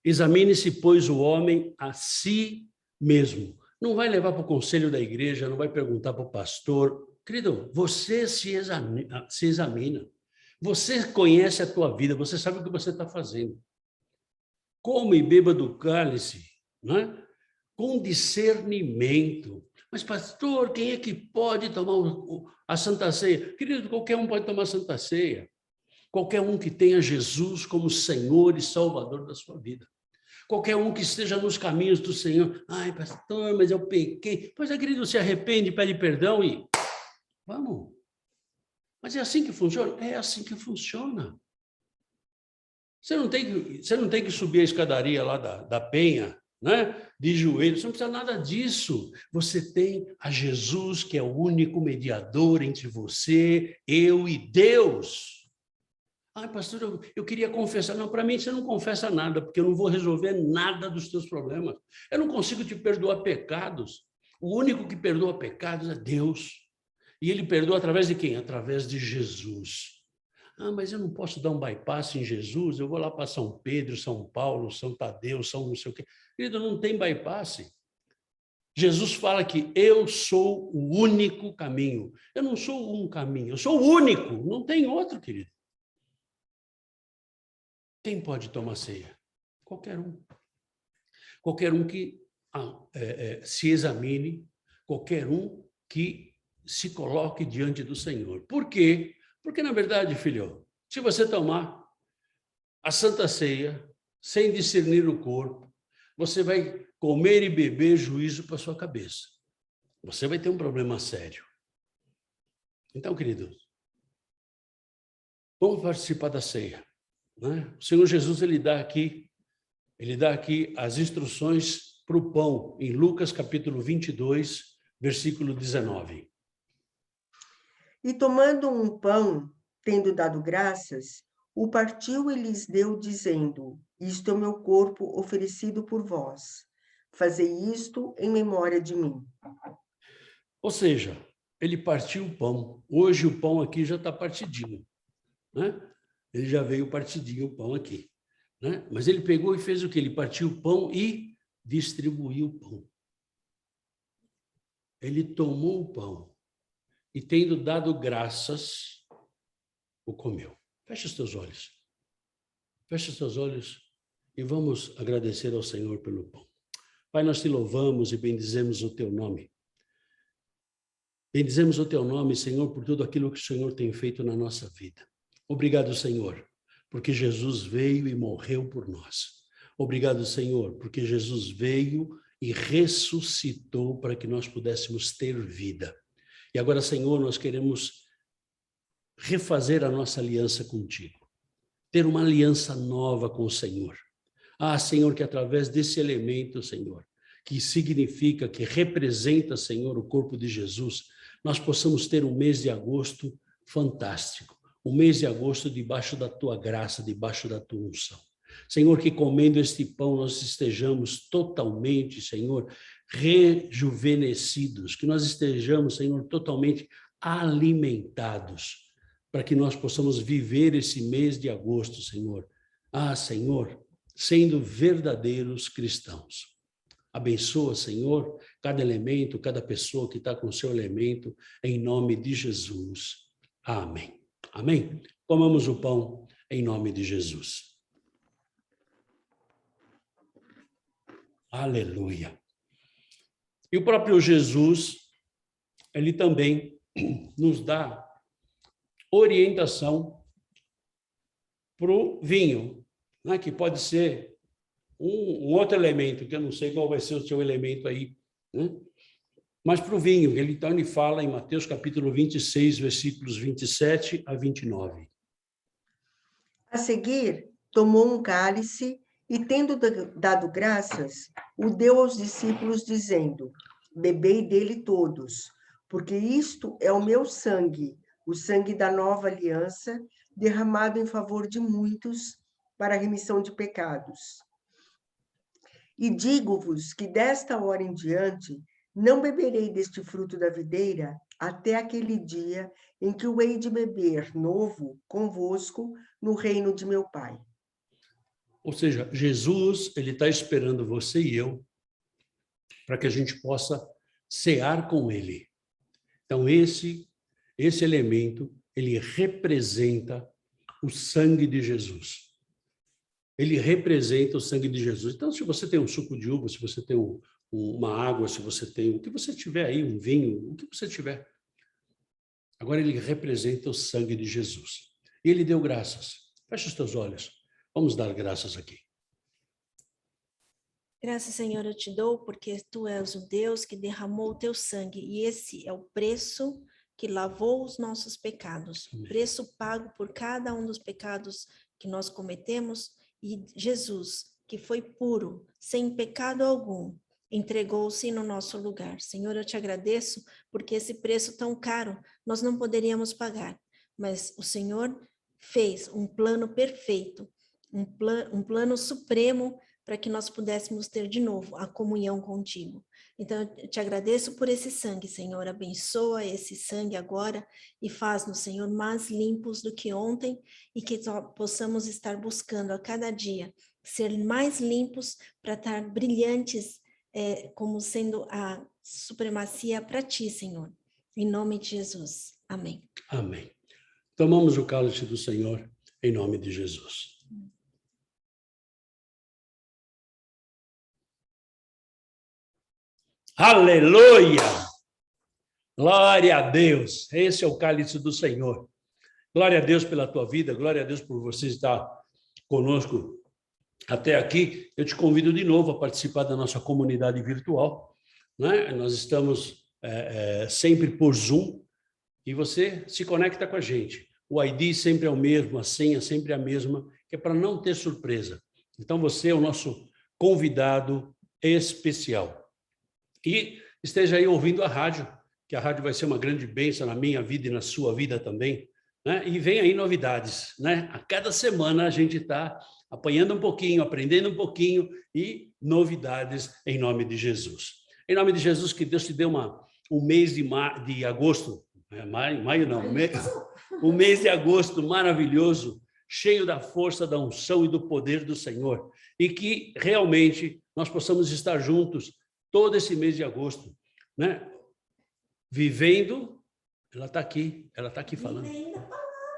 Speaker 1: Examine-se, pois, o homem a si mesmo. Não vai levar para o conselho da igreja, não vai perguntar para o pastor. Querido, você se examina. Você conhece a tua vida, você sabe o que você está fazendo. Come e beba do cálice, não é? Com discernimento. Mas, pastor, quem é que pode tomar a Santa Ceia? Querido, qualquer um pode tomar a Santa Ceia. Qualquer um que tenha Jesus como Senhor e Salvador da sua vida. Qualquer um que esteja nos caminhos do Senhor. Ai, pastor, mas eu pequei. Pois é, querido, se arrepende, pede perdão e vamos. Mas é assim que funciona? É assim que funciona. Você não tem que subir a escadaria lá da Penha, né? De joelhos, você não precisa nada disso. Você tem a Jesus, que é o único mediador entre você, eu e Deus. Ai, pastor, eu queria confessar. Não, para mim você não confessa nada, porque eu não vou resolver nada dos teus problemas. Eu não consigo te perdoar pecados. O único que perdoa pecados é Deus. E ele perdoa através de quem? Através de Jesus. Ah, mas eu não posso dar um bypass em Jesus, eu vou lá para São Pedro, São Paulo, São Tadeu, São não sei o quê. Querido, não tem bypass. Jesus fala que eu sou o único caminho. Eu não sou um caminho, eu sou o único, não tem outro, querido. Quem pode tomar ceia? Qualquer um. Qualquer um que se examine, qualquer um que se coloque diante do Senhor. Por quê? Porque, na verdade, filho, se você tomar a Santa Ceia sem discernir o corpo, você vai comer e beber juízo para sua cabeça. Você vai ter um problema sério. Então, queridos, vamos participar da ceia. Né? O Senhor Jesus, ele dá aqui as instruções para o pão, em Lucas capítulo 22, versículo 19.
Speaker 2: E tomando um pão, tendo dado graças, o partiu e lhes deu, dizendo: Isto é o meu corpo oferecido por vós. Fazei isto em memória de mim.
Speaker 1: Ou seja, ele partiu o pão. Hoje o pão aqui já está partidinho, né? Ele já veio partidinho o pão aqui, né? Mas ele pegou e fez o quê? Ele partiu o pão e distribuiu o pão. Ele tomou o pão e, tendo dado graças, o comeu. Fecha os teus olhos. Fecha os teus olhos e vamos agradecer ao Senhor pelo pão. Pai, nós te louvamos e bendizemos o teu nome. Bendizemos o teu nome, Senhor, por tudo aquilo que o Senhor tem feito na nossa vida. Obrigado, Senhor, porque Jesus veio e morreu por nós. Obrigado, Senhor, porque Jesus veio e ressuscitou para que nós pudéssemos ter vida. E agora, Senhor, nós queremos refazer a nossa aliança contigo. Ter uma aliança nova com o Senhor. Ah, Senhor, que através desse elemento, Senhor, que significa, que representa, Senhor, o corpo de Jesus, nós possamos ter um mês de agosto fantástico. Um mês de agosto debaixo da tua graça, debaixo da tua unção. Senhor, que comendo este pão nós estejamos totalmente, Senhor, rejuvenescidos, que nós estejamos, Senhor, totalmente alimentados, para que nós possamos viver esse mês de agosto, Senhor. Ah, Senhor, sendo verdadeiros cristãos. Abençoa, Senhor, cada elemento, cada pessoa que está com o seu elemento, em nome de Jesus. Amém. Amém? Comamos o pão em nome de Jesus. Aleluia. E o próprio Jesus, ele também nos dá orientação para o vinho, né? Que pode ser um outro elemento, que eu não sei qual vai ser o seu elemento aí, né? Mas para o vinho, ele fala em Mateus capítulo 26, versículos 27 a 29.
Speaker 2: A seguir, tomou um cálice e, tendo dado graças, o deu aos discípulos, dizendo: Bebei dele todos, porque isto é o meu sangue, o sangue da nova aliança, derramado em favor de muitos para a remissão de pecados. E digo-vos que desta hora em diante não beberei deste fruto da videira até aquele dia em que o hei de beber novo convosco no reino de meu Pai.
Speaker 1: Ou seja, Jesus, ele está esperando você e eu para que a gente possa cear com ele. Então, esse elemento, ele representa o sangue de Jesus. Ele representa o sangue de Jesus. Então, se você tem um suco de uva, se você tem uma água, se você tem o que você tiver aí, um vinho, o que você tiver. Agora, ele representa o sangue de Jesus. E ele deu graças. Fecha os teus olhos. Vamos dar graças aqui.
Speaker 3: Graças, Senhor, eu te dou, porque tu és o Deus que derramou o teu sangue, e esse é o preço que lavou os nossos pecados, o preço pago por cada um dos pecados que nós cometemos, e Jesus, que foi puro, sem pecado algum, entregou-se no nosso lugar. Senhor, eu te agradeço, porque esse preço tão caro nós não poderíamos pagar, mas o Senhor fez um plano perfeito, um plano supremo, para que nós pudéssemos ter de novo a comunhão contigo. Então, eu te agradeço por esse sangue, Senhor, abençoa esse sangue agora e faz-nos, Senhor, mais limpos do que ontem e que possamos estar buscando a cada dia ser mais limpos para estar brilhantes, como sendo a supremacia para ti, Senhor. Em nome de Jesus. Amém.
Speaker 1: Amém. Tomamos o cálice do Senhor em nome de Jesus. Aleluia! Glória a Deus! Esse é o cálice do Senhor. Glória a Deus pela tua vida, glória a Deus por você estar conosco até aqui. Eu te convido de novo a participar da nossa comunidade virtual, né? Nós estamos sempre por Zoom e você se conecta com a gente. O ID sempre é o mesmo, a senha sempre é a mesma, que é para não ter surpresa. Então você é o nosso convidado especial. E esteja aí ouvindo a rádio, que a rádio vai ser uma grande bênção na minha vida e na sua vida também, né? E vem aí novidades, né? A cada semana a gente está apanhando um pouquinho, aprendendo um pouquinho e novidades em nome de Jesus. Em nome de Jesus, que Deus te dê um mês de agosto, maio não, um mês de agosto maravilhoso, cheio da força, da unção e do poder do Senhor. E que realmente nós possamos estar juntos todo esse mês de agosto, né? Vivendo, ela está aqui falando.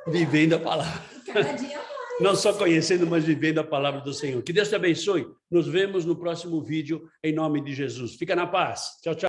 Speaker 1: Vivendo a palavra. Cada dia mais. Não só conhecendo, mas vivendo a palavra do Senhor. Que Deus te abençoe. Nos vemos no próximo vídeo, em nome de Jesus. Fica na paz. Tchau, tchau.